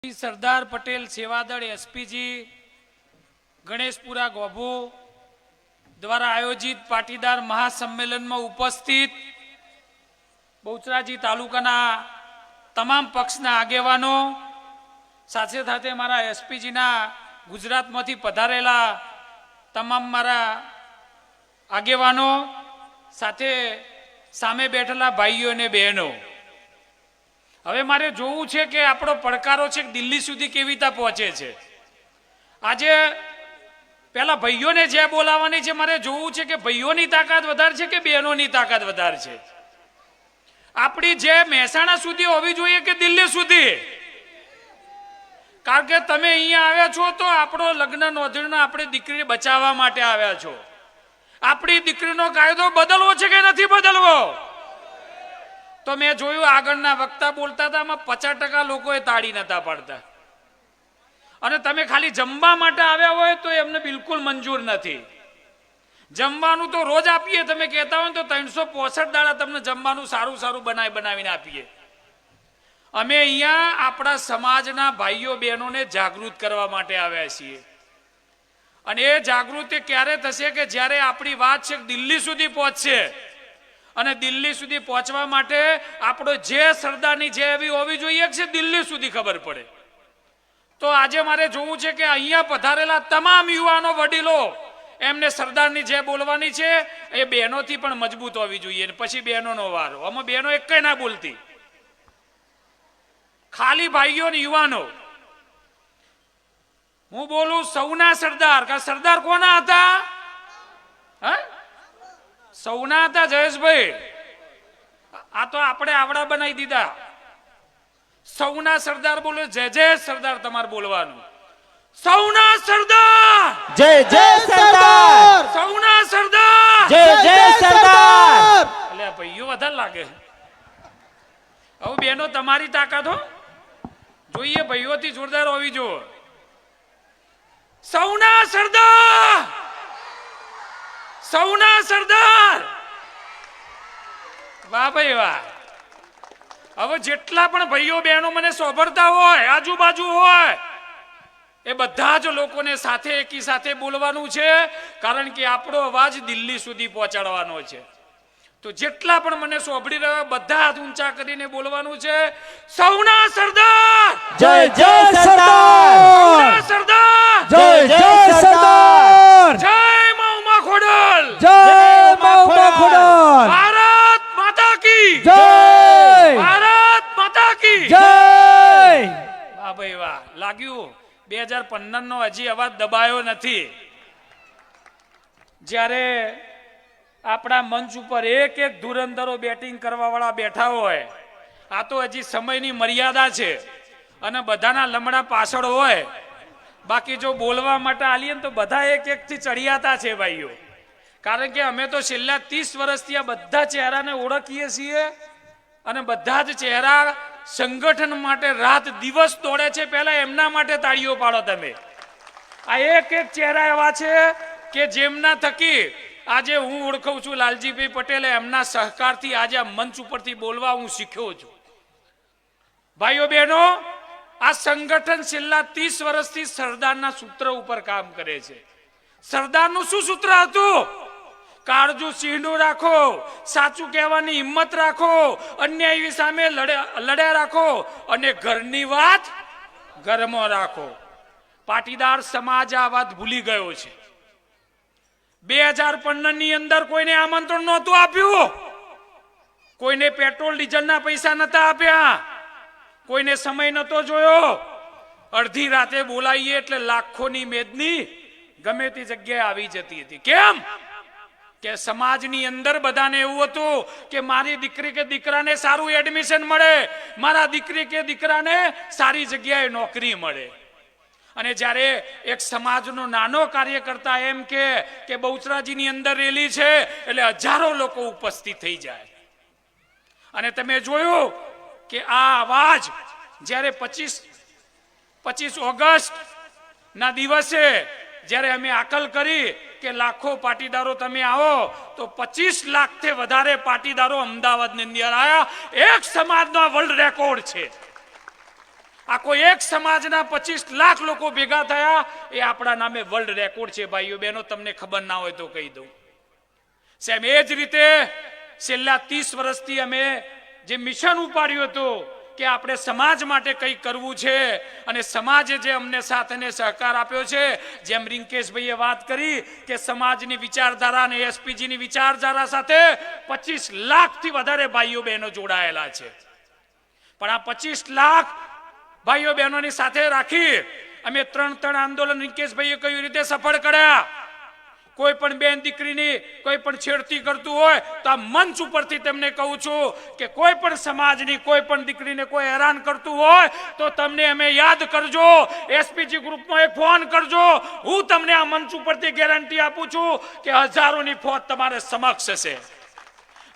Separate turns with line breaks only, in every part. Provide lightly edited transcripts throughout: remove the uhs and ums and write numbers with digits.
સરદાર પટેલ સેવાદળ SPG Ganeshpura ગોભુ દ્વારા આયોજિત પાટીદાર મહાસંમેલનમાં ઉપસ્થિત બહુચરાજી તાલુકાના તમામ પક્ષના આગેવાનો સાથે સાથે મારા એસપીજીના ગુજરાતમાંથી પધારેલા તમામ મારા આગેવાનો સાથે સામે બેઠેલા ભાઈઓ અને બહેનો, હવે મારે જોવું છે કે આપણો પડકારો છે દિલ્હી સુધી કેવી રીતે પહોંચે છે. આજે પેલા ભાઈઓને જે બોલાવવાની છે મારે જોવું છે કે ભાઈઓની તાકાત વધારે છે કે બહેનોની તાકાત વધારે છે. આપણી જે મહેસાણા સુધી હોવી જોઈએ કે દિલ્હી સુધી? કારણ કે તમે અહીંયા આવ્યા છો તો આપણો લગ્ન નોંધણીનો આપણે દીકરીને બચાવવા માટે આવ્યા છો. આપણી દીકરીનો કાયદો બદલવો છે કે નથી બદલવો? તો મેં જોયું આગળના વક્તા બોલતા હતા, આમાં 50% લોકોએ તાળી નતા પાડતા. અને તમે ખાલી જમવા માટે આવ્યા હોય તો એમને બિલકુલ મંજૂર નથી. જમવાનું તો રોજ આપીએ, તમે કહેતા હોય તો 365 દાડા તમને જમવાનું સારું સારું બનાવીને આપીએ. અમે અહીંયા આપણા સમાજના ભાઈઓ બહેનોને જાગૃત કરવા માટે આવ્યા છીએ. અને એ જાગૃતિ ક્યારે થશે કે જ્યારે આપણી વાત છે દિલ્હી સુધી પહોંચશે. અને દિલ્હી સુધી પહોંચવા માટે આપણો જે સરદારની જે એવી હોવી જોઈએ છે દિલ્હી સુધી ખબર પડે. તો આજે મારે જોવું છે કે અહીંયા પધારેલા તમામ યુવાનો વડીલો એમને સરદારની જે બોલવાની છે એ બહેનોથી પણ મજબૂત હોવી જોઈએ. પછી બહેનોનો વારો, આમાં બહેનો એક કઈ ના બોલતી, ખાલી ભાઈઓ ને યુવાનો. હું બોલું સૌના સરદાર. સરદાર કોના હતા? સૌના હતા જયેશભાઈ. આ તો આપણે આવડા બનાવી દીધા. સૌના સરદાર બોલો, જય જય સરદાર તમારે બોલવાનું. સૌના સરદાર,
જય જય સરદાર.
સૌના સરદાર,
જય જય સરદાર.
એટલે ભાઈઓ વધારે લાગે. હવે બેનો તમારી તાકાત હો જોઈએ, ભાઈઓથી જોરદાર હોવી જોઈએ. સૌના સરદાર, સૌના સરદાર. વાહ ભાઈ વાહ. હવે જેટલા પણ ભાઈઓ બહેનો મને સોભરતા હોય, આજુબાજુ હોય, એ બધા જ લોકોને સાથે એકી સાથે બોલવાનું છે. કારણ કે આપણો અવાજ દિલ્હી સુધી પહોંચાડવાનો છે. તો જેટલા પણ મને સોભળી રહ્યા બધા હાથ ઊંચા કરીને બોલવાનું છે. સૌના સરદાર,
જય જય સરદાર.
સૌના સરદાર,
જય જય સરદાર.
જય મા ઉમા ખોડલ,
જય મા ઉમા ખોડલ.
ભારત માતા કી
જય.
ભારત માતા કી
જય.
વાહ ભાઈ વાહ. લાગ્યું 2015 નો હજી અવાજ દબાયો નથી. જ્યારે આપણા મંચ ઉપર એક એક ધુરંધરો બેટિંગ કરવા વાળા બેઠા હોય, આ તો હજી સમયની મર્યાદા છે અને બધાના લમડા પાછળ હોય. બાકી જો બોલવા માટે આલીએ ને તો બધા એક એક થી ચડિયાતા છે ભાઈઓ. કારણ કે અમે તો છેલ્લા 30 વર્ષથી આ બધા ચહેરાને ઓળખીએ છીએ અને બધા જ ચહેરા સંગઠન માટે રાત દિવસ દોડે છે. પહેલા એમના માટે તાળીઓ પાડો તમે. આ એક એક ચહેરા એવા છે કે જેમના થકી આજે હું ઓળખું છું. લાલજીભાઈ પટેલે એમના સહકારથી આજે આ મંચ ઉપરથી બોલવા હું શીખ્યો છું. ભાઈઓ બહેનો, આ સંગઠન છેલ્લા 30 વર્ષથી સરદારના સૂત્ર ઉપર કામ કરે છે. સરદારનું શું સૂત્ર હતું? કાળજુ સિંહનું રાખો, સાચું કહેવાની હિંમત રાખો, અન્યાય સામે લડ્યા રાખો અને ઘરની વાત ઘરમાં રાખો. પાટીદાર સમાજ આ વાત ભૂલી ગયો છે. 2015 ની અંદર કોઈને આમંત્રણ નહોતું આપ્યું, કોઈને પેટ્રોલ ડીઝલના પૈસા નતા આપ્યા, કોઈને સમય નતો જોયો. અડધી રાતે બોલાવીએ એટલે લાખોની મેદની ગમે તે જગ્યાએ આવી જતી હતી. કેમ કે સમાજની અંદર બધાને એવું હતું કે મારી દીકરી કે દીકરાને સારું એડમિશન મળે, મારા દીકરી કે દીકરાને સારી જગ્યાએ નોકરી મળે. અને જ્યારે એક સમાજનો નાનો કાર્યકર્તા એમ કે બહુચરાજીની અંદર રેલી છે એટલે હજારો લોકો ઉપસ્થિત થઈ જાય. અને તમે જોયું કે આ અવાજ જ્યારે 25 ઓગસ્ટ ના દિવસે જ્યારે અમે આકલ કરી કે લાખો પાટીદારો તમે આવો, તો 25 લાખથી વધારે પાટીદારો અમદાવાદની અંદર આવ્યા. એક સમાજનો વર્લ્ડ રેકોર્ડ છે. આખો એક સમાજના 25 લાખ લોકો ભેગા થયા, એ આપણા નામે વર્લ્ડ રેકોર્ડ છે ભાઈઓ બહેનો. તમને ખબર ના હોય તો કહી દઉં. સાહેબ એ જ રીતે છેલ્લા 30 વર્ષથી અમે જે મિશન ઉપાડ્યું હતું કે આપણે સમાજ માટે કંઈક કરવું છે, અને સમાજે જે અમને સાથ અને સહકાર આપ્યો છે, જેમ રિંકેશભાઈએ વાત કરી કે સમાજની વિચારધારા અને એસપીજીની વિચારધારા સાથે 25 લાખથી વધારે ભાઈઓ બહેનો જોડાયેલા છે. પણ આ 25 લાખ ભાઈઓ બહેનોની સાથે રાખી અમે ત્રણ આંદોલન રિંકેશભાઈએ કઈ રીતે સફળ કર્યા. કોઈ પણ બેન દીકરીની કોઈ પણ છેડતી કરતું હોય તો આ મંચ ઉપરથી તેમને કહું છું કે કોઈ પણ સમાજની કોઈ પણ દીકરીને કોઈ હેરાન કરતું હોય તો તમને અમે યાદ કરજો, એસપીજી ગ્રુપમાં એક ફોન કરજો. હું તમને આ મંચ ઉપરથી ગેરંટી આપું છું કે હજારોની ફોજ તમારે સમક્ષ છે.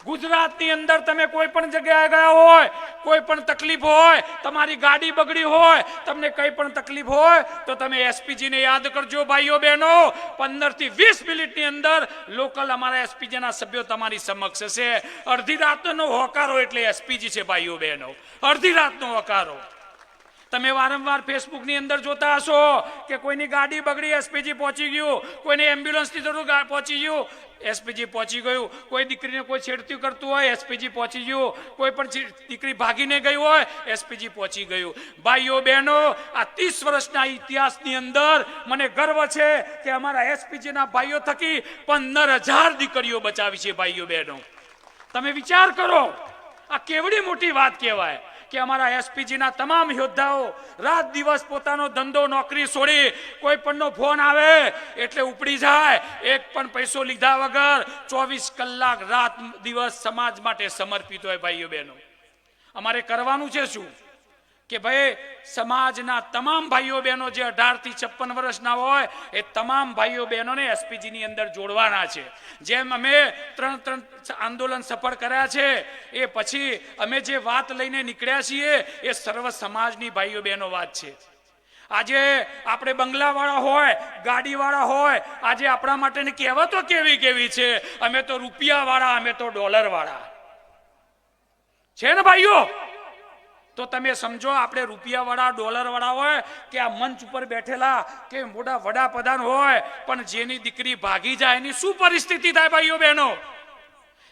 ગુજરાતની અંદર તમે કોઈ પણ જગ્યાએ ગયા હોય, કોઈ પણ તકલીફ હોય, તમારી ગાડી બગડી હોય, તમને કઈ પણ તકલીફ હોય તો તમે એસપીજી ને યાદ કરજો ભાઈઓ બહેનો. 15 થી 20 મિનિટની અંદર લોકલ અમારા એસપીજી ના સભ્યો તમારી સમક્ષ છે. અડધી રાતનો હોકારો એટલે એસપીજી છે ભાઈઓ બહેનો, અડધી રાતનો હોકારો. તમે વારંવાર ફેસબુકની અંદર જોતા હશો કે કોઈની ગાડી બગડી, એસપીજી પહોંચી ગયું, કોઈને એમ્બ્યુલન્સની જરૂર પહોંચી ગયું, એસપીજી પહોંચી ગયું. કોઈ દીકરીને કોઈ છેડતી કરતું હોય, એસપીજી પહોંચી ગયું. કોઈ પણ દીકરી ભાગીને ગઈ હોય, એસપીજી પહોંચી ગયું. ભાઈઓ બહેનો, આ 30 વર્ષના ઇતિહાસની અંદર મને ગર્વ છે કે અમારા એસપીજીના ભાઈઓ થકી 15,000 દીકરીઓ બચાવી છે ભાઈઓ બહેનો. તમે વિચાર કરો, આ કેવડી મોટી વાત કહેવાય કે અમારા એસપીજીના તમામ યોદ્ધાઓ રાત દિવસ પોતાનો ધંધો નોકરી છોડી કોઈ પણનો ફોન આવે એટલે ઉપડી જાય, એક પણ પૈસો લીધા વગર 24 કલાક રાત દિવસ સમાજ માટે સમર્પિત હોય. ભાઈઓ બહેનો, અમારે કરવાનું છે શું કે ભાઈ સમાજના તમામ ભાઈઓ બહેનો જે 18 થી 56 વર્ષના હોય એ તમામ ભાઈઓ બહેનોને એસપીજી ની અંદર જોડવાના છે. જેમ અમે ત્રણ આંદોલન સફળ કર્યા છે, એ પછી અમે જે વાત લઈને નીકળ્યા છીએ એ સર્વ સમાજની ભાઈઓ બહેનો વાત છે. આજે આપણે બંગલાવાળા હોય, ગાડીવાળા હોય, આજે આપણા માટેની કહેવતો કેવી છે, અમે તો રૂપિયાવાળા, અમે તો ડોલરવાળા છે ને ભાઈઓ. તો તમે સમજો આપણે રૂપિયાવાળા ડોલરવાળા હોય કે આ મંચ ઉપર બેઠેલા કે મોટા વડાપ્રધાન હોય, પણ જેની દીકરી ભાગી જાય એની શું પરિસ્થિતિ થાય ભાઈઓ બહેનો.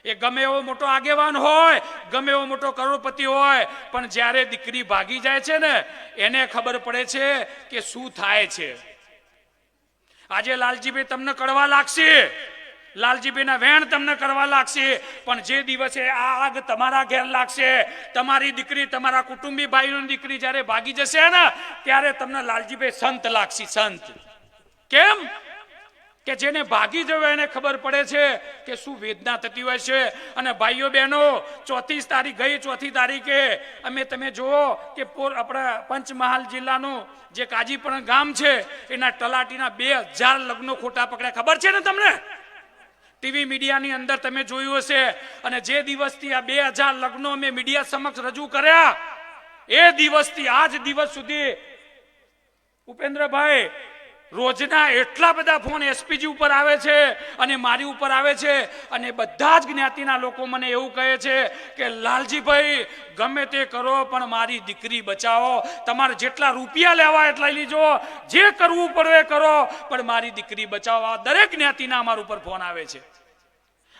એ ગમે એવો મોટો આગેવાન હોય, ગમે એવો મોટો કરોડપતિ હોય, પણ જ્યારે દીકરી ભાગી જાય છે ને એને ખબર પડે છે કે શું થાય છે. આજે લાલજીભાઈ તમને કડવા લાગશે, લાલજીભાઈના વેણ તમને કરવા લાગશે, પણ જે દિવસે આ આગ તમારા ઘેર લાગશે, તમારી દીકરી, તમારા કુટુંબી ભાઈઓની દીકરી જ્યારે ભાગી જશે ને ત્યારે તમને લાલજીભાઈ સંત લાગશે. સંત કેમ કે જેને ભાગી જવે એને ખબર પડે છે કે શું વેદના થતી હોય છે. અને ભાઈઓ બહેનો, 4 તારીખે અમે તમે જુઓ કે આપણા પંચમહાલ જિલ્લાનું જે કાજીપણ ગામ છે એના તલાટીના 2000 લગ્નો ખોટા પકડ્યા. ખબર છે ને તમને? ટીવી મીડિયાની અંદર તમે જોયું હશે. અને જે દિવસથી આ 2000 લગ્નો અમે મીડિયા સમક્ષ રજૂ કર્યા એ દિવસથી આજ દિવસ સુધી ઉપેન્દ્રભાઈ રોજના એટલા બધા ફોન એસપીજી ઉપર આવે છે અને મારી ઉપર આવે છે, અને બધા જ જ્ઞાતિના લોકો મને એવું કહે છે કે લાલજીભાઈ ગમે તે કરો પણ મારી દીકરી બચાવો. તમારે જેટલા રૂપિયા લેવા એટલા લીજો, જે કરવું પડે એ કરો, પણ મારી દીકરી બચાવો. દરેક જ્ઞાતિના અમારા ઉપર ફોન આવે છે.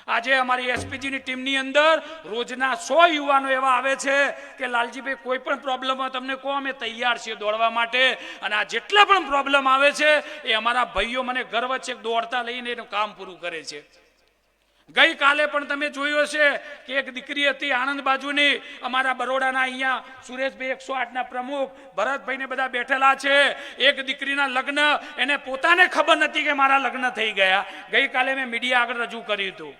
આજે અમારી એસપીજીની ટીમની અંદર રોજના 100 યુવાનો એવા આવે છે કે લાલજીભાઈ કોઈ પણ પ્રોબ્લેમ હોય તમને કહો, અમે તૈયાર છીએ દોડવા માટે. અને આ જેટલા પણ પ્રોબ્લેમ આવે છે એ અમારા ભાઈઓ, મને ગર્વ છે, દોડતા લઈને એનું કામ પૂરું કરે છે. ગઈકાલે પણ તમે જોયું હશે કે એક દીકરી હતી આણંદ બાજુની, અમારા બરોડાના અહીંયા સુરેશભાઈ 108ના પ્રમુખ ભરતભાઈને બધા બેઠેલા છે. એક દીકરીના લગ્ન એને પોતાને ખબર નથી કે મારા લગ્ન થઈ ગયા. ગઈકાલે મેં મીડિયા આગળ રજૂ કર્યું હતું.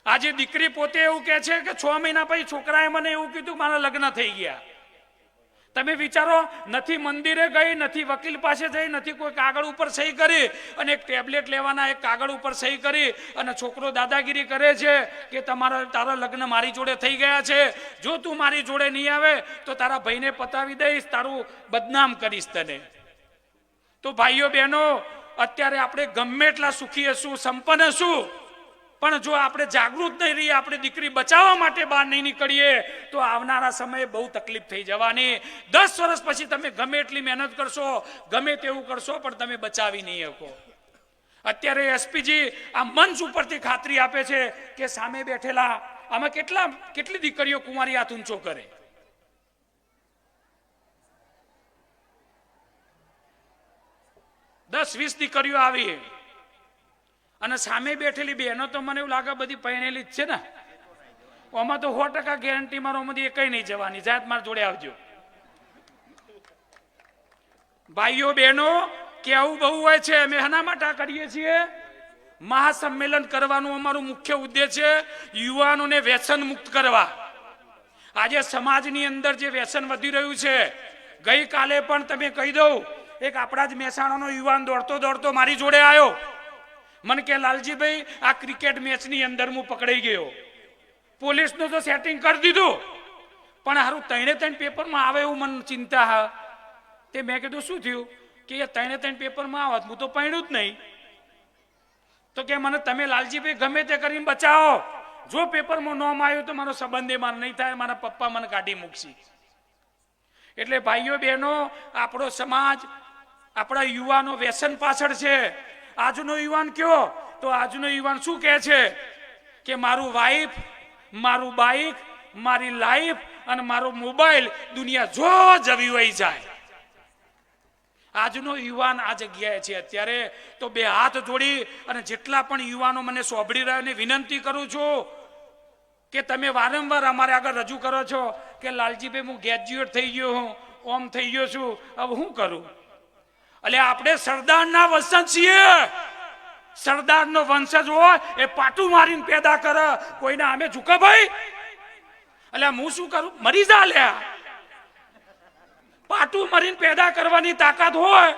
આજે દીકરી પોતે એવું કહે છે કે 6 મહિના પછી છોકરાએ મને એવું કીધું મારા લગ્ન થઈ ગયા. તમે વિચારો, નથી મંદિરે ગઈ, નથી વકીલ પાસે જઈ, નથી કોઈ કાગળ ઉપર સહી કરી, અને એક ટેબ્લેટ લેવાના એક કાગળ ઉપર સહી કરી અને છોકરો દાદાગીરી કરે છે કે તારા લગ્ન મારી જોડે થઈ ગયા છે, જો તું મારી જોડે નહીં આવે તો તારા ભાઈને પતાવી દઈશ, તારું બદનામ કરીશ તને. તો ભાઈઓ બહેનો, અત્યારે આપણે ગમે એટલા સુખી હશું, સંપન્ન હશું, પણ જો આપણે જાગૃત નહીં રહીએ, આપણે દીકરી બચાવવા માટે બહાર નહીં નીકળીએ તો આવનારા સમયે બહુ તકલીફ થઈ જવાની. 10 વર્ષ પછી તમે ગમે એટલી મહેનત કરશો, ગમે તેવું કરશો, પણ તમે બચાવી નહીં શકો. અત્યારે એસપીજી આ મંચ ઉપરથી ખાતરી આપે છે કે સામે બેઠેલા આમાં કેટલી દીકરીઓ કુંવારી હાથ ઊંચો કરે? દસ 20 દીકરીઓ આવી અને સામે બેઠેલી બહેનો તો મને એવું લાગે બધી પહેણેલી જ છે ને. આમાં તો 100% ગેરંટી મારો માંથી કઈ નહીં જવાની. જાત માર જોડે આવજો. ભાઈઓ બહેનો, કેવું બહુ હોય છે. અમે હના માટે કરીએ છીએ મહાસંમેલન કરવાનું. અમારું મુખ્ય ઉદ્દેશ્ય યુવાનોને વ્યસન મુક્ત કરવા. આજે સમાજની અંદર જે વ્યસન વધી રહ્યું છે, ગઈકાલે પણ તમે કહી દઉં, એક આપણા જ મહેસાણાનો યુવાન દોડતો દોડતો મારી જોડે આવ્યો. મને કે લાલજીભાઈ, આ ક્રિકેટ મેચની અંદર હું પકડાઈ ગયો. પોલીસનું તો સેટિંગ કરી દીધું, પણ હારું 3 પેપરમાં આવે એવું મને ચિંતા હા. તે મેં કીધું શું થયું? કે 3 પેપરમાં આવત હું તો પૈણું જ નહીં. તો કે મને તમે લાલજીભાઈ ગમે તે કરીને બચાવો. જો પેપરમાં નોમ આવ્યું તો મારો સંબંધ માર નહીં થાય, મારા પપ્પા મને કાઢી મૂકશે. એટલે ભાઈઓ બહેનો, આપણો સમાજ, આપણા યુવાનો વ્યસન પાછળ છે. આજનો યુવાન કયો તો આજનો યુવાન શું કહે છે કે મારું વાઈફ, મારું બાઈક, મારી લાઈફ અને મારો મોબાઈલ દુનિયા જો જવી હોય જાય. આજનો યુવાન આ જગ્યાએ છે. અત્યારે તો બે હાથ જોડી અને જેટલા પણ યુવાનો મને સોંભળી રહ્યા ને વિનંતી કરું છું કે તમે વારંવાર અમારે આગળ રજૂ કરો છો કે લાલજીભાઈ હું ગ્રેજ્યુએટ થઈ ગયો હું, ઓમ થઈ ગયો છું, હવે શું કરું? એટલે આપણે સરદારના વંશજ છીએ. સરદારનો વંશજ હોય એ પાટું મારીને પેદા કરે, કોઈને આમે ઝુકે ભાઈ. એટલે હું શું કરું? મરી જા લ્યા. પાટું મરીને પેદા કરવાની તાકાત હોય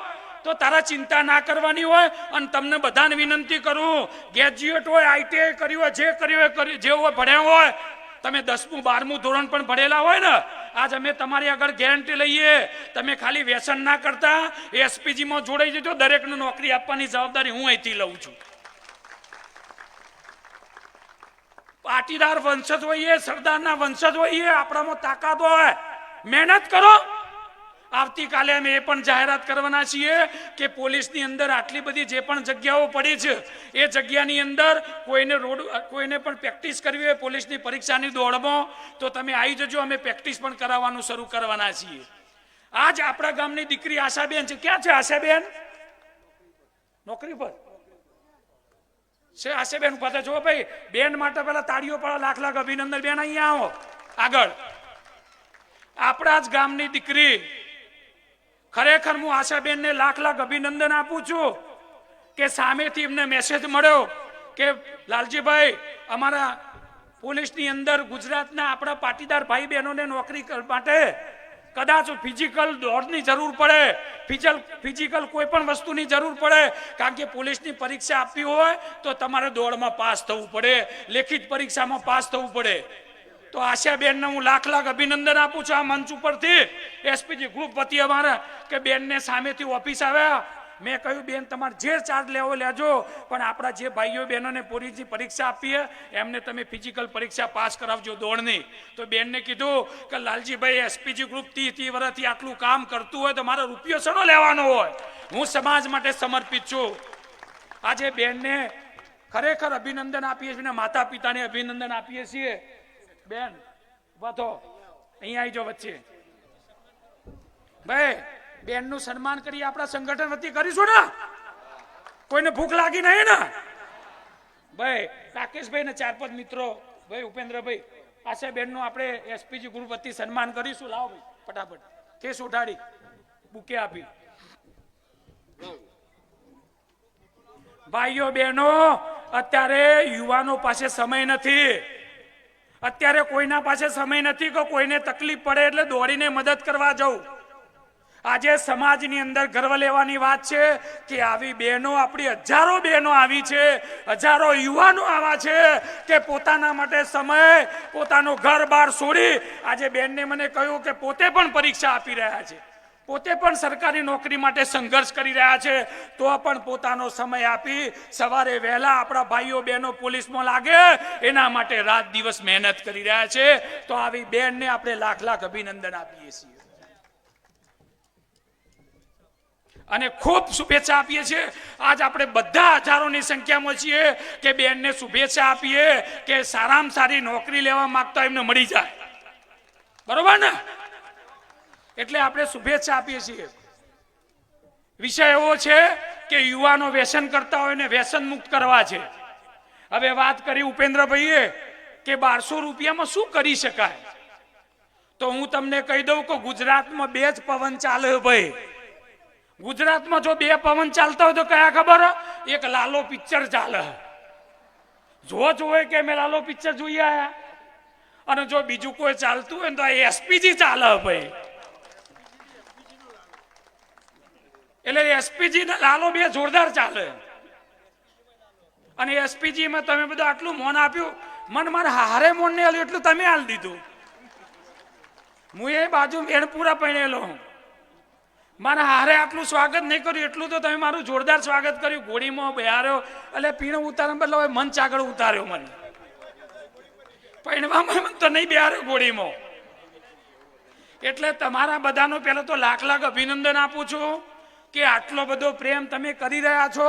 તો તારા ચિંતા ના કરવાની હોય. અને તમને બધાને વિનંતી કરું, ગ્રેજ્યુએટ હોય, આઈટીઆઈ કર્યું હોય, જે કર્યું હોય, જે હોય ભણ્યા હોય, તમે 10મું 12મું ધોરણ પણ ભણેલા હોય ને, આજ અમે તમારી આગળ ગેરંટી લઈએ, તમે ખાલી વ્યસન ના કરતા એસપીજીમાં જોડાઈ જજો. દરેકને નોકરી આપવાની જવાબદારી હું અહીંથી લઉં છું. પાટીદાર વંશજ હોઈએ, સરદારના વંશજ હોઈએ, આપણામાં તાકાત હોય, મહેનત કરો. આવતીકાલે અમે એ પણ જાહેરાત કરવાના છીએ કે પોલીસની અંદર આટલી બધી જે પણ જગ્યાઓ પડી છે એ જગ્યાની અંદર કોઈને પણ પ્રેક્ટિસ કરવી હોય પોલીસની પરીક્ષાની દોડમાં તો તમે આવી જજો. અમે પ્રેક્ટિસ પણ કરાવવાનું શરૂ કરવાના છીએ. આજ આપણા ગામની દીકરી આશાબેન છે. ક્યાં છે આશાબેન? નોકરી પર છે આશાબેન. ઉભા જો ભાઈ, બેન માટે પેલા તાળીઓ પાડો. લાખ લાખ અભિનંદન. બેન અહીંયા આવો આગળ. આપણા જ ગામની દીકરી. ખરેખર હું આશાબેનને લાખ લાખ અભિનંદન આપું છું કે સામેથી એમને મેસેજ મળ્યો કે લાલજીભાઈ, અમારા પોલીસની અંદર ગુજરાતના આપણા પાટીદાર ભાઈ બહેનોને નોકરી માટે કદાચ ફિઝિકલ દોડની જરૂર પડે, ફિઝિકલ કોઈ પણ વસ્તુની જરૂર પડે, કારણ કે પોલીસની પરીક્ષા આપવી હોય તો તમારે દોડમાં પાસ થવું પડે, લેખિત પરીક્ષામાં પાસ થવું પડે. તો આશાબેનને હું લાખ લાખ અભિનંદન આપું છું આ મંચ ઉપરથી, એસપીજી ગ્રુપ વતી અમારા, કે બેનને સામેથી ઓફિસ આવ્યા. મેં કહ્યું બેન તમારે જે ચાર્જ લેવો લેજો, પણ આપણા જે ભાઈઓ બહેનોને પોલીસની પરીક્ષા આપીએ એમને તમે ફિઝિકલ પરીક્ષા પાસ કરાવજો દોડની. તો બેનને કીધું કે લાલજીભાઈ, એસપીજી ગ્રુપ 30 વર્ષથી આટલું કામ કરતું હોય તો મારો રૂપિયો શેનો લેવાનો હોય? હું સમાજ માટે સમર્પિત છું. આજે બેનને ખરેખર અભિનંદન આપીએ છીએ, માતા પિતાને અભિનંદન આપીએ છીએ. બેન વધો અહીંયા આવી જાઓ વચ્ચે. ભાઈ, બેનનું સન્માન કરી આપણા સંગઠન વતી કરીશું ને? કોઈને ભૂખ લાગી નહીં ને? ભાઈ રાકેશભાઈ ને 4-5 મિત્રો, ભાઈ ઉપેન્દ્રભાઈ, આશાબેનનું આપણે એસપીજી ગ્રુપ વતી સન્માન કરીશું. લાવો ભાઈ ફટાફટ કેસ ઉઠાડી બુકે આપી. ભાઈઓ બહેનો, અત્યારે યુવાનો પાસે સમય નથી. અત્યારે કોઈના પાસે સમય નથી કે કોઈને તકલીફ પડે એટલે દોડીને મદદ કરવા જવું. આજે સમાજની અંદર ગર્વ લેવાની વાત છે કે આવી બહેનો, આપણી હજારો બહેનો આવી છે, હજારો યુવાનો આવા છે કે પોતાના માટે સમય, પોતાનું ઘર બાર છોડી આજે બેનને મને કહ્યું કે પોતે પણ પરીક્ષા આપી રહ્યા છે. પોતે પણ સરકારી નોકરી માટે સંઘર્ષ કરી રહ્યા છે, તો પણ પોતાનો સમય આપી સવારે વહેલા આપણા ભાઈઓ બહેનો પોલીસમાં લાગે એના માટે રાત દિવસ મહેનત કરી રહ્યા છે. તો આવી બેનને આપણે લાખ લાખ અભિનંદન આપીએ છીએ અને ખૂબ શુભેચ્છા આપીએ છીએ. આજ આપણે બધા હજારોની સંખ્યામાં છીએ કે બેનને શુભેચ્છા આપીએ કે સારામાં સારી નોકરી લેવા માંગતા એમને મળી જાય, બરોબર ને? એટલે આપણે શુભેચ્છા આપીએ છીએ. વિષય એવો છે કે યુવાનો વ્યસન કરતા હોય ને વ્યસન મુક્ત કરવા છે. હવે વાત કરી ઉપેન્દ્રભાઈએ કે 1200 રૂપિયામાં શું કરી શકાય, તો હું તમને કહી દઉં કે ગુજરાતમાં 2 જ પવન ચાલે ભાઈ. ગુજરાતમાં જો 2 પવન ચાલતા હોય તો કયા ખબર? એક લાલો પિક્ચર ચાલે, જો જોવે કે મેં લાલો પિક્ચર જોઈ આયા, અને જો બીજું કોઈ ચાલતું હોય તો એસપીજી ચાલે ભાઈ. એટલે એસપીજી ને લાલો 2 જોરદાર ચાલે. અને એસપીજી માં તમે બધું આટલું મોન આપ્યું, મન મારે હારે મોન ને આલ્યું એટલું તમે આલ દીધું. હું એ બાજુ વેણપુરા પહેણેલો હું, મારા હારે આટલું સ્વાગત નહીં કર્યું એટલું તો તમે મારું જોરદાર સ્વાગત કર્યું. ઘોડીમાં બેહાર્યો એટલે પીણું ઉતારે બદલે મંચ આગળ ઉતાર્યો મને, પૈણવામાં તો નહીં બેહાર્યો ઘોડીમાં. એટલે તમારા બધાનો પહેલા તો લાખ લાખ અભિનંદન આપું છું કે આટલો બધો પ્રેમ તમે કરી રહ્યા છો.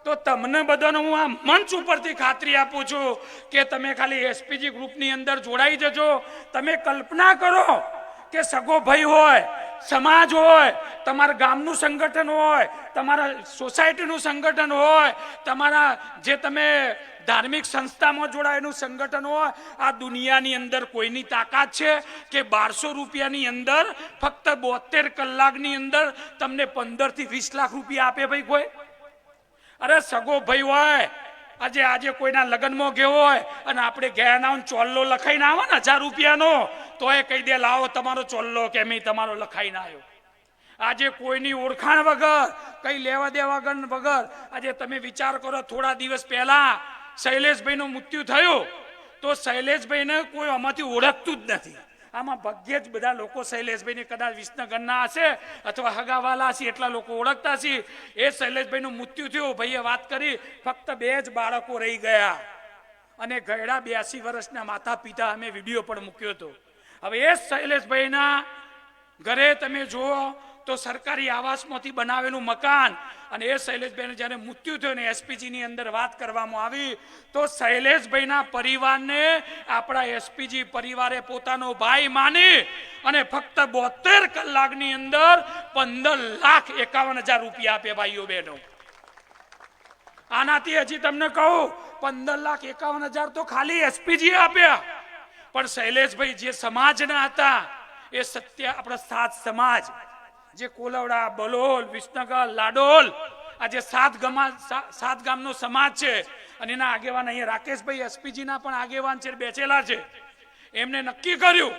તો તમને બધાને હું આ મંચ ઉપરથી ખાતરી આપું છું કે તમે ખાલી એસપીજી ગ્રુપની અંદર જોડાઈ જજો. તમે કલ્પના કરો કે સગો ભાઈ હોય, સમાજ હોય, તમારા ગામનું સંગઠન હોય, તમારા સોસાયટીનું સંગઠન હોય, તમારા જે તમે ધાર્મિક સંસ્થામાં જોડાયેલું સંગઠન હોય, આ દુનિયાની અંદર કોઈની તાકાત છે કે 1200 રૂપિયાની અંદર ફક્ત 72 કલાકની અંદર તમને 15 થી 20 લાખ રૂપિયા આપે ભાઈ કોઈ? અરે સગો ભાઈ હોય, આજે કોઈના લગ્નમાં ગયો હોય અને આપણે ગયા ના ચોલ્લો લખાઈને આવો ને 1000 રૂપિયાનો, તો એ કહી દે લાવો તમારો ચોલ્લો કે મેં તમારો લખાઈને આવ્યો. આજે કોઈની ઓળખાણ વગર, કઈ લેવા દેવા વગર, આજે તમે વિચાર કરો થોડા દિવસ પહેલા શૈલેષભાઈનું મૃત્યુ થયું, તો શૈલેષભાઈને કોઈ આમાંથી ઓળખતું જ નથી. આમાં ભાગ્યે જ બધા લોકો શૈલેષભાઈને કદાચ વિસનગરના હશે અથવા હગાવાલા હશે એટલા લોકો ઓળખતા છે. એ શૈલેષભાઈનું મૃત્યુ થયું, ભાઈએ વાત કરી, ફક્ત 2 જ બાળકો રહી ગયા અને ગયડા 82 વર્ષના માતા પિતા. અમે વિડીયો પણ મૂક્યો હતો. હવે એ શૈલેષભાઈના ઘરે તમે જુઓ તો સરકારી આવાસમાંથી બનાવેલું મકાન, અને એ શૈલેષભાઈને જ્યારે મૃત્યુ થયું ને એસપીજીની અંદર વાત કરવામાં આવી, તો શૈલેષભાઈના પરિવારને આપણા એસપીજી પરિવારે પોતાનો ભાઈ માની અને ફક્ત 72 કલાકની અંદર 15,51,000 રૂપિયા આપે ભાઈઓ બહેનો. આનાથી હજી તમને કહું 15,51,000 તો ખાલી એસપીજી આપ્યા, પણ શૈલેષભાઈ જે સમાજના હતા એ સત્ય આપણા 7 સમાજ, જે કોલવડા, બલોલ, વિસનગર, લાડોલ, આ જે 7 ગામનો સમાજ છે, અને એના આગેવાન અહીંયા રાકેશભાઈ એસપીજી ના પણ આગેવાન છે, બેચેલા છે. એમને નક્કી કર્યું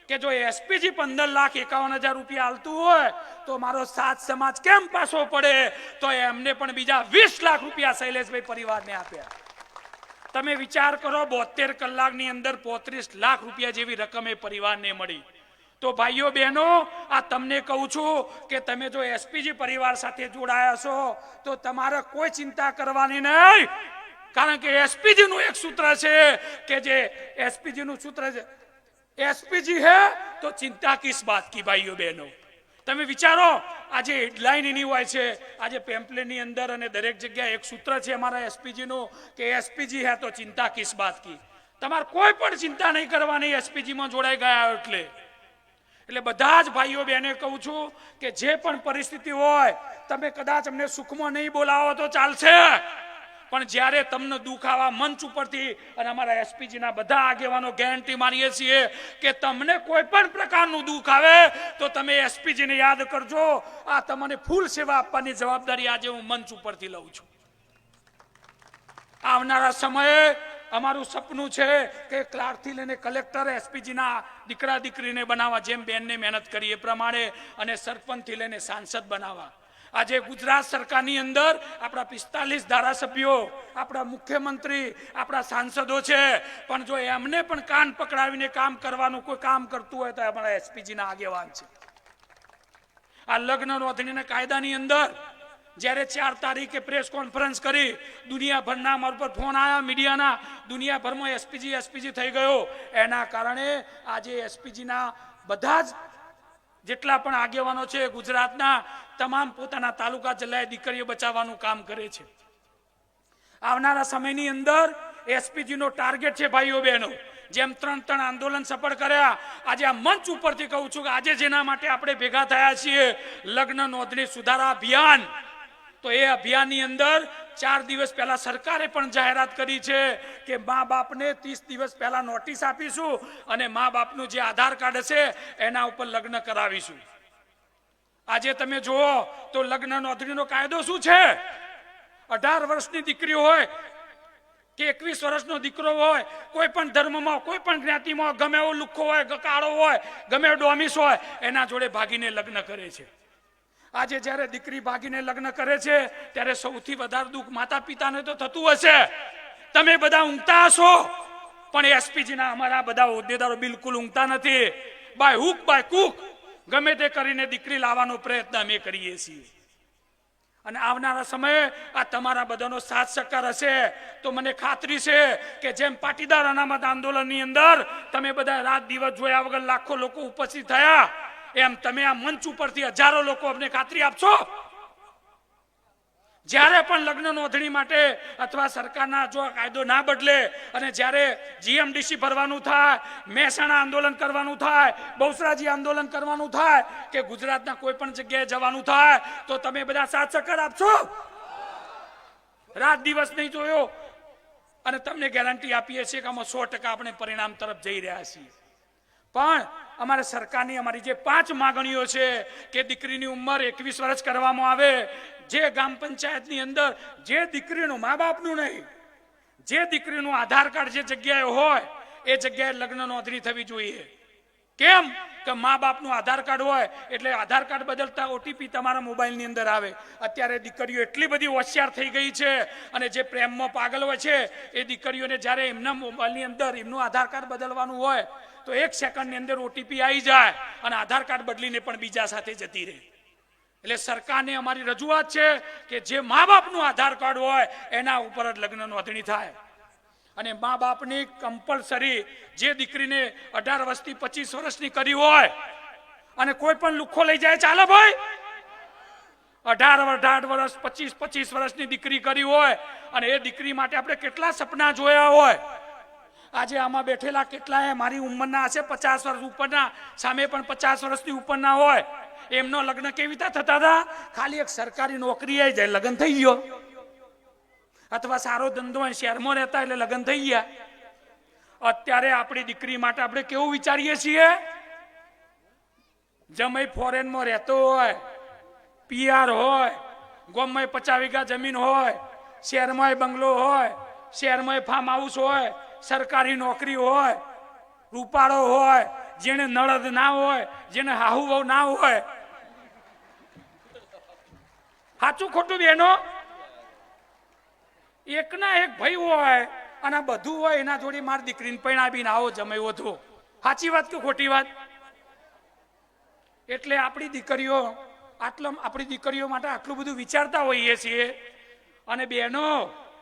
કે જો એસપીજી 15,51,000 રૂપિયા આલતું હોય તો મારો 7 સમાજ કેમ પાછો પડે, તો એમને પણ બીજા 20 લાખ રૂપિયા શૈલેષભાઈ પરિવારને આપ્યા. તમે વિચાર કરો, 72 કલાકની અંદર 35 લાખ રૂપિયા જેવી રકમ એ પરિવારને મળી. તો ભાઈઓ બહેનો, આ તમને કહું છું કે તમે જો એસપીજી પરિવાર સાથે જોડાયા છો તો તમારે કોઈ ચિંતા કરવાની નહીં, કારણ કે એસપીજી નું એક સૂત્ર છે કે જે એસપીજી નું સૂત્ર છે, એસપીજી હે તો ચિંતા કિસ બાત કી. ભાઈઓ બહેનો, તમે વિચારો, આજે હેડલાઇન એની હોય છે, આજે પેમ્પલેટની અંદર અને દરેક જગ્યાએ એક સૂત્ર છે અમારા એસપીજી નું કે એસપીજી હે તો ચિંતા કિસ બાત કી. તમારે કોઈ પણ ચિંતા નહીં કરવાની એસપીજી માં જોડાઈ ગયા એટલે બધા જ ભાઈઓ બહેને કહું છું કે જે પણ પરિસ્થિતિ હોય, તમે કદાચ અમને સુખમાં નહીં બોલાવો તો ચાલશે, પણ જ્યારે તમને દુઃખ આવા મંચ ઉપરથી અને અમારા એસપીજી ના બધા આગેવાનો ગેરંટી મારીએ છીએ કે તમને કોઈ પણ પ્રકારનું દુઃખ આવે તો તમે એસપીજી ને યાદ કરજો. આ તમને ફૂલ સેવા આપવાની જવાબદારી આજે હું મંચ ઉપરથી લઉં છું. આવનારા સમયે અમારું સપનું છે કે ક્લાર્કથી લઈને કલેક્ટર એસપીજી ના દીકરા દીકરીને બનાવવા, જેમ બેનને મહેનત કરી એ પ્રમાણે, અને સરપંચથી લઈને સાંસદ બનાવવા. આજે ગુજરાત સરકારની અંદર આપણા 45 ધારાસભ્યો, આપણા મુખ્યમંત્રી, આપણા સાંસદો છે, પણ જો એમને પણ કાન પકડાવીને કામ કરવાનું કોઈ કામ કરતું હોય તો અમારા એસપીજી ના આગેવાન છે. આ લગ્ન નોંધણીના કાયદાની અંદર જ્યારે 4 તારીખે પ્રેસ કોન્ફરન્સ કરી, દુનિયાભરના મારા પર ફોન આવ્યા મીડિયાના, દુનિયાભરમાં એસપીજી થઈ ગયો. એના કારણે આજે એસપીજીના બધા જ જેટલા પણ આગેવાનો છે ગુજરાતના, તમામ પોતાના તાલુકા જિલ્લાએ દીકરીઓ બચાવવાનું કામ કરે છે. આવનારા સમયની અંદર એસપીજીનો ટાર્ગેટ છે ભાઈઓ બહેનો, જેમ 3 આંદોલન સફળ કર્યા, આજે આ મંચ ઉપરથી કહું છું કે આજે જેના માટે આપણે ભેગા થયા છીએ, લગ્ન નોંધણી સુધારા અભિયાન, તો એ અભિયાનની અંદર 4 દિવસ પહેલા સરકારે પણ જાહેરાત કરી છે કે મા બાપને 30 દિવસ પહેલા નોટિસ આપીશું અને મા બાપનું જે આધાર કાર્ડ હશે એના ઉપર લગ્ન કરાવીશું. આજે તમે જુઓ તો લગ્ન નોંધણીનો કાયદો શું છે? 18 વર્ષની દીકરી હોય કે 21 વર્ષનો દીકરો હોય, કોઈ પણ ધર્મમાં, કોઈ પણ જ્ઞાતિમાં, ગમે એવો લુખ્ખો હોય, કાળો હોય, ગમે એવો ડોમિસ હોય, એના જોડે ભાગીને લગ્ન કરે છે. આજે જ્યારે દીકરી ભાગીને લગ્ન કરે છે ત્યારે સૌથી વધારે દુઃખ માતા પિતાને તો થતું હશે. તમે બધા ઊંઘતા હશો, પણ એસપીજીના અમારા બધા હોદ્દેદારો બિલકુલ ઊંઘતા નથી. બાય હુક બાય કુક ગમે તે કરીને દીકરી લાવવાનો પ્રયત્ન અમે કરીએ છીએ. અને આવનારા સમયે આ તમારા બધાનો સાથ સહકાર હશે તો મને ખાતરી છે કે જેમ પાટીદાર અનામત આંદોલનની અંદર તમે બધા રાત દિવસ જોયા વગર લાખો લોકો ઉપસ્થિત થયા, એમ તમે આ મંચ ઉપરથી હજારો લોકો અમને ખાતરી આપશો. જ્યારે પણ લગ્ન નોંધણી માટે અથવા સરકારના જો કાયદો ના બદલે અને જ્યારે જીએમડીસી ભરવાનું થાય, મહેસાણા આંદોલન કરવાનું થાય, બહુચરાજી આંદોલન કરવાનું થાય કે ગુજરાતના કોઈ પણ જગ્યાએ જવાનું થાય, તો તમે બધા સાથ સહકાર આપશો. રાત દિવસ નહીં જોયો અને તમને ગેરંટી આપીએ છીએ કે આમાં 100% આપણે પરિણામ તરફ જઈ રહ્યા છીએ. પણ અમારે સરકારની અમારી જે 5 માંગણીઓ છે કે દીકરીની ઉંમર 21 વર્ષ કરવામાં આવે, જે ગ્રામ પંચાયતની અંદર જે દીકરીનું, મા બાપનું નહીં, જે દીકરીનું આધાર કાર્ડ જે જગ્યાએ હોય એ જગ્યાએ લગ્ન નોંધણી થવી જોઈએ. કેમ કે મા બાપનું આધાર કાર્ડ હોય એટલે આધાર કાર્ડ બદલતા ઓટીપી તમારા મોબાઈલની અંદર આવે. અત્યારે દીકરીઓ એટલી બધી હોશિયાર થઈ ગઈ છે અને જે પ્રેમમાં પાગલ હોય છે એ દીકરીઓને જ્યારે એમના મોબાઈલની અંદર એમનું આધાર કાર્ડ બદલવાનું હોય તો 1 સેકન્ડની અંદર ઓટીપી આવી જાય અને આધાર કાર્ડ બદલીને પણ બીજા સાથે જતી રહે. એટલે સરકારને અમારી રજૂઆત છે કે જે મા બાપનું આધાર કાર્ડ હોય એના ઉપર જ લગ્ન નોંધણી થાય. અને મા બાપની કમ્પલસરી જે દીકરીને 18 વર્ષથી 25 વર્ષની કરી હોય અને કોઈ પણ લુખ્ખો લઈ જાય ચાલે ભાઈ, 18 વર્ષ 25 વર્ષની દીકરી કરી હોય અને એ દીકરી માટે આપણે કેટલા સપના જોયા હોય. આજે આમાં બેઠેલા કેટલાય મારી ઉંમરના હશે 50 વર્ષ ઉપરના, સામે પણ 50 વર્ષની ઉપરના હોય. એમનો લગ્ન કેવી રીતે થતા હતા? ખાલી એક સરકારી નોકરી આવી જાય લગ્ન થઈ ગયો, અથવા સારો ધંધો હોય શહેરમાં રહેતા એટલે લગ્ન થઈ ગયા. અત્યારે આપણી દીકરી માટે આપણે કેવું વિચારીએ છીએ? જમાઈ ફોરેનમાં રહેતો હોય, પીઆર હોય, ગામમાં 50 વીઘા જમીન હોય, શહેરમાં બંગલો હોય, શહેરમાં ફાર્મ હાઉસ હોય, સરકારી નોકરી હોય, રૂપાળો હોય, જેને નળદ ના હોય, જેને હાહુ વહુ ના હોય. સાચું ખોટું બેનો? એકના એક ભાઈ હોય અને બધું હોય એના જોડે મારી દીકરીને પૈણાવીને આવો જમાયો હતો. સાચી વાત કે ખોટી વાત? એટલે આપણી દીકરીઓ માટે આટલું બધું વિચારતા હોઈએ છીએ. અને બહેનો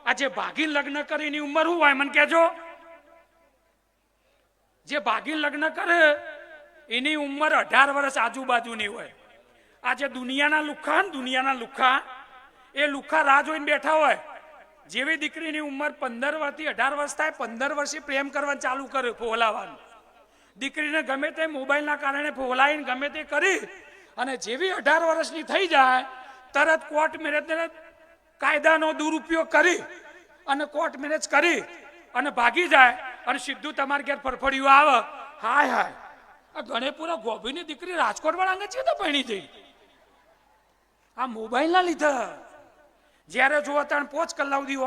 આજે ભાગીને લગ્ન કરે એની ઉંમર શું હોય મને કહેજો? જે ભાગીને લગ્ન કરે એની ઉંમર 18 વર્ષ આજુબાજુની હોય. આજે દુનિયાના લુખ્ખા એ લુખ્ખા રાહ જોઈને બેઠા હોય. જેવી દીકરીની ઉંમર 15 વર્ષથી 18 વર્ષ થાય, 15 વર્ષે પ્રેમ કરવાનું ચાલુ કરે, ફોલાવાનું. દીકરીને ગમે તે મોબાઈલના કારણે ફોલાઈને ગમે તે કરી અને જેવી 18 વર્ષની થઈ જાય તરત કોર્ટ મેરેજ કાયદાનો દુરુપયોગ કરી અને કોર્ટ મેરેજ કરી અને ભાગી જાય અને સીધું તમારે ઘેર ફરફડિયું આવે. હાય હાય, આ ગણેપુરા ગોભીની દીકરી રાજકોટ વાળા અંગે છે તો પૈણી જઈ આ મોબાઈલના લીધે. જ્યારે જુઓ ત્યાં 5 કલાક સુધી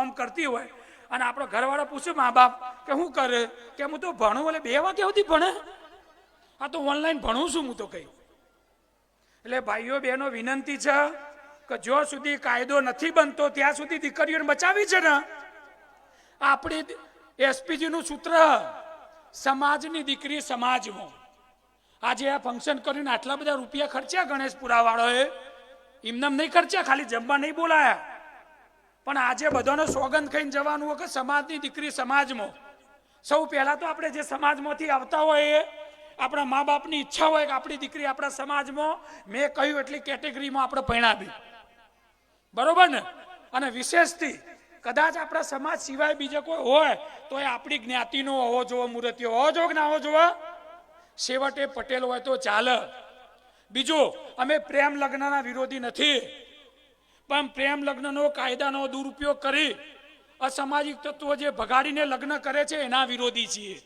ઓમ કરતી હોય અને આપણો ઘરવાળો પૂછે મા બાપ કે શું કરે કે હું તો ભણું, એટલે 2 વાગ્યા સુધી ભણે, આ તો ઓનલાઈન ભણું છું હું તો કઈ. એટલે ભાઈઓ બહેનો વિનંતી છે કે જો સુધી કાયદો નથી બનતો ત્યાં સુધી દીકરીઓને બચાવી છે ને. આપણી એસપીજી નું સૂત્ર સમાજની દીકરી સમાજમાં, આજે આ ફંક્શન કરીને આટલા બધા રૂપિયા ખર્ચ્યા ગણેશપુરા વાળોએ, એમને નહીં ખર્ચ્યા, ખાલી જમવા નહીં બોલાયા, પણ આજે બધાનો સોગંદ ખાઈને જવાનું હોય કે સમાજની દીકરી સમાજમાં. સૌ પહેલા તો આપણે જે સમાજમાંથી આવતા હોય આપણા મા બાપની ઈચ્છા હોય કે આપણી દીકરી આપણા સમાજમાં મેં કહ્યું એટલી કેટેગરીમાં આપણે પરણાવી, બરોબર ને. અને વિશેષથી કદાચ આપણા સમાજ સિવાય બીજો કોઈ હોય તો એ આપણી જ્ઞાતિનો હોવો જોવો, મૂર્તિઓ હોવો જોવો કે ના હોવો જોવો. છેવટે પટેલ હોય તો ચાલે. બીજું, અમે પ્રેમ લગ્નના વિરોધી નથી, પણ પ્રેમ લગ્નનો કાયદાનો દુરુપયોગ કરી અસામાજિક તત્વો જે ભગાડીને લગ્ન કરે છે એના વિરોધી છીએ.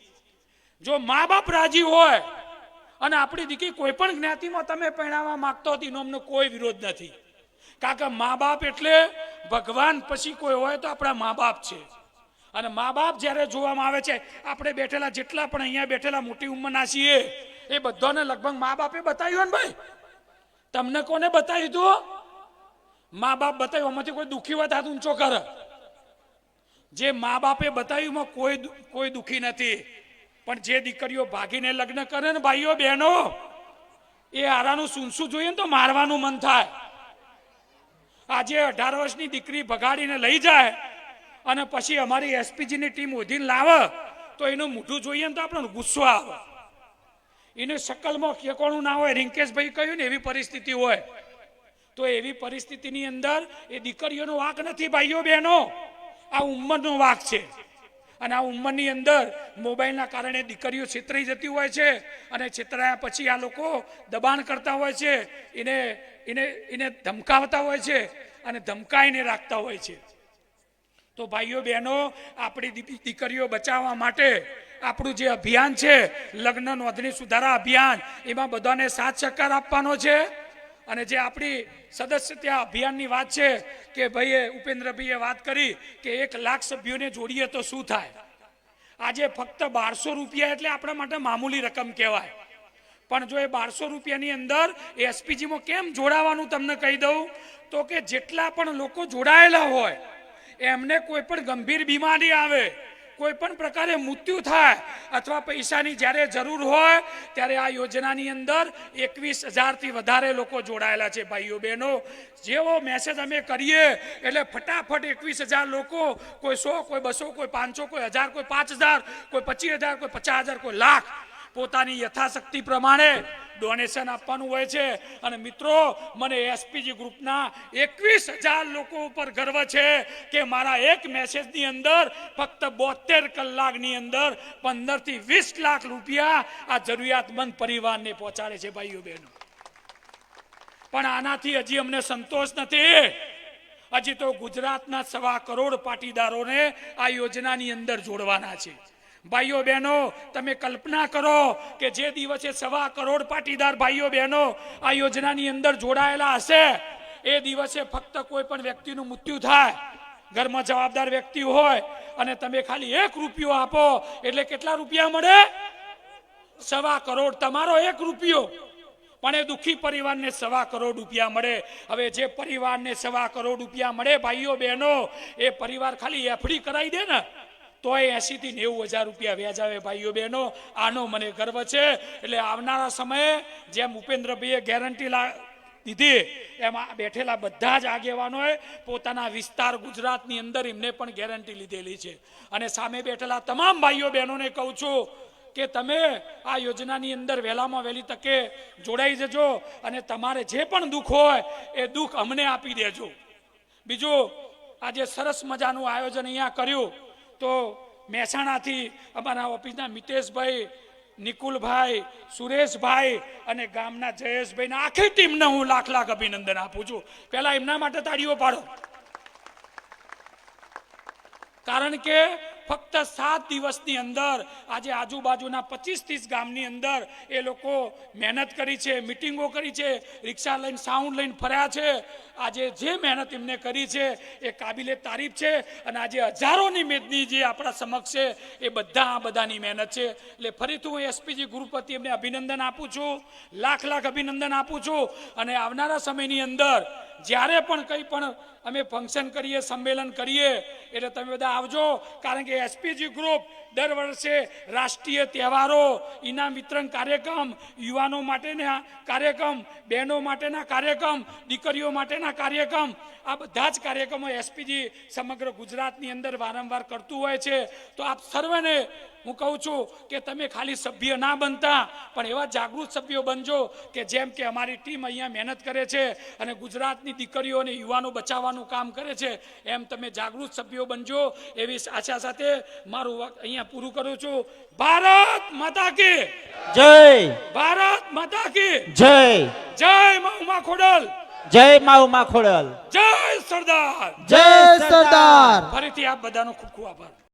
જો મા બાપ રાજી હોય અને આપણી દીકરી કોઈ પણ જ્ઞાતિમાં તમે પરણાવવા માંગતો હતી એનો અમને કોઈ વિરોધ નથી. કારણ કે મા બાપ એટલે ભગવાન પછી કોઈ હોય તો આપણા મા બાપ છે. અને મા બાપ જ્યારે જોવામાં આવે છે, આપણે બેઠેલા જેટલા પણ અહીંયા બેઠેલા મોટી ઉંમરના છીએ એ બધાને લગભગ મા બાપે બતાવ્યું ને ભાઈ. તમને કોને બતાવ્યું તું? મા બાપ બતાવ્યું. આમાંથી કોઈ દુઃખી હોય હાથ ઊંચો કરે. જે મા બાપે બતાવ્યું કોઈ દુઃખી નથી, પણ જે દીકરીઓ ભાગીને લગ્ન કરે ને ભાઈઓ બહેનો, એ આરાનું સુનસું જોઈએ ને તો મારવાનું મન થાય. આજે 18 વર્ષની દીકરી ભગાડીને લઈ જાય અને પછી અમારી એસપીજીની ટીમ ઉધીને લાવે તો એનું મોઢું જોઈએ ને તો આપણને ગુસ્સો આવે. એને શકલમાં કેકોણું ના હોય, રિંકેશભાઈ કહ્યું ને એવી પરિસ્થિતિ હોય. તો એવી પરિસ્થિતિની અંદર એ દીકરીઓનો વાંક નથી ભાઈઓ બહેનો, આ ઉંમરનો વાંક છે. અને આ ઉંમરની અંદર મોબાઈલના કારણે દીકરીઓ છેતરાઈ જતી હોય છે અને છેતરાયા પછી આ લોકો દબાણ કરતા હોય છે, એને ધમકાવતા હોય છે અને ધમકાઈને રાખતા હોય છે. તો ભાઈઓ બહેનો, આપણી દીકરીઓ બચાવવા માટે આપણું જે અભિયાન છે લગ્ન નોંધણી સુધારા અભિયાન, એમાં બધાને સાથ સહકાર આપવાનો છે. અને જે આપણી સદસ્યતા અભિયાનની વાત છે કે ભાઈએ ઉપેન્દ્રભાઈએ વાત કરી કે 1 લાખ સભ્યોને જોડીએ તો શું થાય. આજે ફક્ત 1200 રૂપિયા એટલે આપણા માટે મામૂલી રકમ કહેવાય, પણ જો એ 1200 રૂપિયાની અંદર એસપીજીમાં કેમ જોડાવાનું તમને કહી દઉં તો કે જેટલા પણ લોકો જોડાયેલા હોય એમને કોઈ પણ ગંભીર બીમારી આવે, કોઈ પણ પ્રકારે મૃત્યુ થાય અથવા પૈસાની જ્યારે જરૂર હોય ત્યારે આ યોજનાની અંદર 21,000 થી વધારે લોકો જોડાયેલા છે. ભાઈઓ બહેનો, જેવો મેસેજ અમે કરીએ એટલે ફટાફટ 21,000 લોકો, કોઈ 100, કોઈ 200, કોઈ 500, કોઈ 1000, કોઈ 5000, કોઈ 25,000, કોઈ 50,000, કોઈ લાખ, પોતાની યથાશક્તિ પ્રમાણે ડોનેશન આપવાનું હોય છે. અને મિત્રો, મને એસપીજી ગ્રુપના 21,000 લોકો ઉપર ગર્વ છે કે મારા એક મેસેજની અંદર ફક્ત 72 કલાકની અંદર 15 થી 20 લાખ રૂપિયા આ જરૂરિયાતમંદ પરિવારને પહોંચાડે છે. ભાઈઓ બહેનો, પણ આનાથી હજી અમને સંતોષ નથી. હજી તો ગુજરાતના 1.25 કરોડ પાટીદારોને આ યોજનાની અંદર જોડવાના છે. ભાઈઓ બહેનો, તમે કલ્પના કરો કે જે દિવસે 1.25 કરોડ પાટીદાર ભાઈઓ બહેનો આ યોજનાની અંદર જોડાયેલા હશે, એ દિવસે ફક્ત કોઈ પણ વ્યક્તિનું મૃત્યુ થાય, ઘરમાં જવાબદાર વ્યક્તિ હોય અને તમે ખાલી 1 રૂપિયો આપો એટલે કેટલા રૂપિયા મળે? 1.25 કરોડ. તમારો 1 રૂપિયો, પણ એ દુઃખી પરિવારને 1.25 કરોડ રૂપિયા મળે. હવે જે પરિવારને 1.25 કરોડ રૂપિયા મળે ભાઈઓ બહેનો, એ પરિવાર ખાલી એફડી કરાવી દે ને તો 80 થી 90,000 રૂપિયા વ્યાજ આવે. ભાઈઓ બહેનો, આનો મને ગર્વ છે. એટલે આવનારા સમયે જેમ ઉપેન્દ્રભાઈએ ગેરંટી દીધી એમાં બેઠેલા બધા જ આગેવાનોએ પોતાના વિસ્તાર ગુજરાતની અંદર એમને પણ ગેરંટી લીધેલી છે. અને સામે બેઠેલા તમામ ભાઈઓ બહેનોને કહું છું કે તમે આ યોજનાની અંદર વહેલામાં વહેલી તકે જોડાઈ જજો અને તમારે જે પણ દુઃખ હોય એ દુઃખ અમને આપી દેજો. બીજું, આજે સરસ મજાનું આયોજન અહીંયા કર્યું તો મહેસાણાથી અમારા ઓફિસના મિતેશભાઈ, નિકુલભાઈ, સુરેશભાઈ અને ગામના જયેશભાઈને આખી ટીમને હું લાખ અભિનંદન આપું છું. પહેલા એમના માટે તાળીઓ પાડો. કારણ કે ફક્ત 7 દિવસની અંદર આજે આજુબાજુના 25-30 ગામની અંદર એ લોકો મહેનત કરી છે, મિટિંગો કરી છે, રિક્ષા લઈને સાઉન્ડ લઈને ફર્યા છે. આજે જે મહેનત એમને કરી છે એ કાબિલે તારીફ છે. અને આજે હજારોની મેદની જે આપણા સમક્ષ છે એ બધાની મહેનત છે. એટલે ફરીથી હું એસપીજી ગ્રુપ વતી એમને અભિનંદન આપું છું, લાખ અભિનંદન આપું છું. અને આવનારા સમયની અંદર જ્યારે પણ કંઈ પણ અમે ફંક્શન કરીએ, સંમેલન કરીએ એટલે તમે બધા આવજો, કારણ કે એસપીજી ગ્રુપ દર વર્ષે રાષ્ટ્રીય તહેવારો, ઇનામ વિતરણ કાર્યક્રમ, યુવાનો માટેના કાર્યક્રમ, બહેનો માટેના કાર્યક્રમ, દીકરીઓ માટેના કાર્યક્રમ, આ બધા જ કાર્યક્રમો એસપીજી સમગ્ર ગુજરાતની અંદર વારંવાર કરતું હોય છે. તો આપ સર્વને હું કહું છું કે તમે ખાલી સભ્ય ના બનતા પણ એવા જાગૃત સભ્યો બનજો કે જેમ કે અમારી ટીમ અહીંયા મહેનત કરે છે અને ગુજરાતની દીકરીઓ અને યુવાનો બચાવવાનું કામ કરે છે, એમ તમે જાગૃત સભ્યો બનજો એવી આશા સાથે મારું વક્ત અહીંયા પૂરું કરું છું. ભારત માતા કી
જય.
ભારત માતા કી
જય.
જય મા ઉમા ખોડલ,
જય મા ઉમા ખોડલ,
જય સરદાર.
જય સરદાર.
ફરીથી આપ બધાનો ખૂબ ખૂબ આભાર.